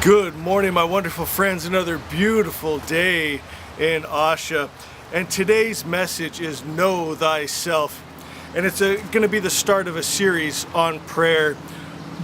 Good morning, my wonderful friends. Another beautiful day in Asha. And today's message is Know Thyself. And it's going to be the start of a series on prayer.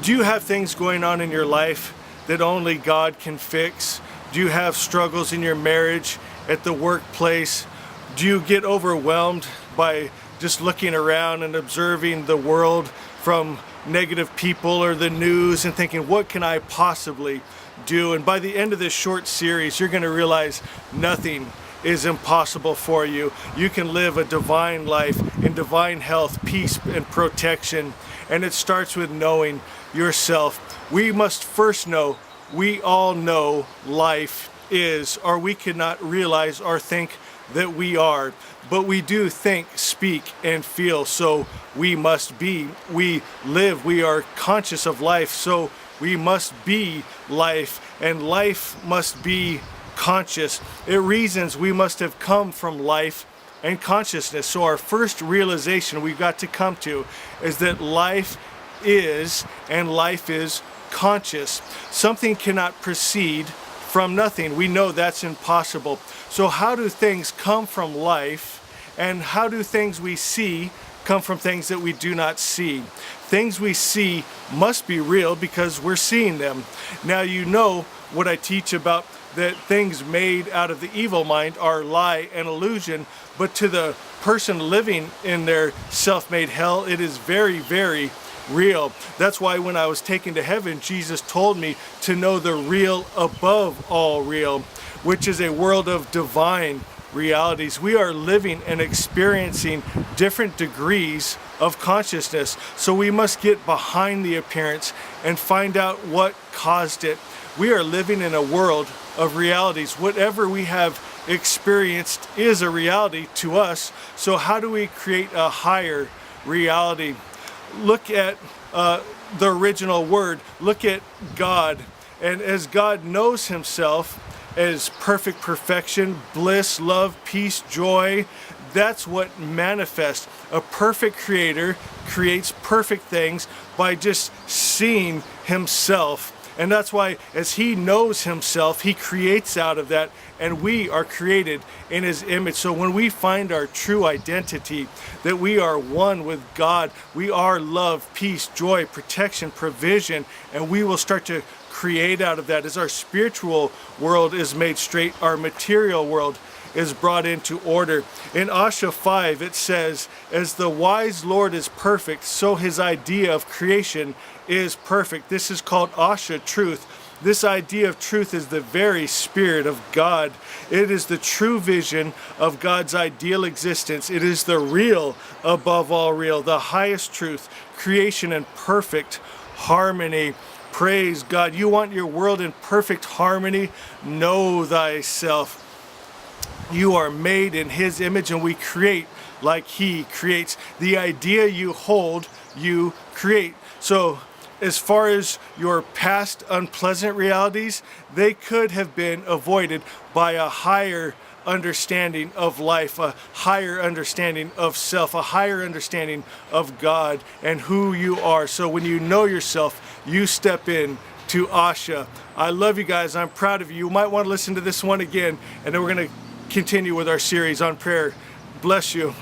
Do you have things going on in your life that only God can fix? Do you have struggles in your marriage, at the workplace? Do you get overwhelmed by just looking around and observing the world from negative people or the news and thinking, what can I possibly do? And by the end of this short series, you're going to realize nothing is impossible for you. You can live a divine life in divine health, peace, and protection. And it starts with knowing yourself. We must first know, we all know life is, or we cannot realize or think that we are. But we do think, speak, and feel, so we must be. We live, we are conscious of life, so we must be life, and life must be conscious. It reasons we must have come from life and consciousness. So our first realization we've got to come to is that life is, and life is conscious. Something cannot proceed from nothing. We know that's impossible. So how do things come from life, and how do things we see come from things that we do not see? Things we see must be real because we're seeing them. Now, you know what I teach about that things made out of the evil mind are lie and illusion, but to the person living in their self-made hell, it is very, very real. That's why when I was taken to heaven, Jesus told me to know the real above all real, which is a world of divine realities. We are living and experiencing different degrees of consciousness, so we must get behind the appearance and find out what caused it. We are living in a world of realities. Whatever we have experienced is a reality to us, so how do we create a higher reality? Look at the original word. Look at God. And as God knows himself as perfect perfection, bliss, love, peace, joy, that's what manifests. A perfect creator creates perfect things by just seeing himself. And that's why as he knows himself, he creates out of that, and we are created in his image. So when we find our true identity, that we are one with God, we are love, peace, joy, protection, provision, and we will start to create out of that. As our spiritual world is made straight, our material world is brought into order. In Asha 5, it says, as the wise Lord is perfect, so his idea of creation is perfect. This is called Asha truth. This idea of truth is the very spirit of God. It is the true vision of God's ideal existence. It is the real above all real, the highest truth, creation in perfect harmony. Praise God. You want your world in perfect harmony? Know thyself. You are made in his image, and we create like he creates. The idea you hold, you create. So as far as your past unpleasant realities, they could have been avoided by a higher understanding of life, a higher understanding of self, a higher understanding of God and who you are. So when you know yourself, you step in to Asha. I love you guys. I'm proud of you. You might want to listen to this one again, and then we're going to continue with our series on prayer. Bless you.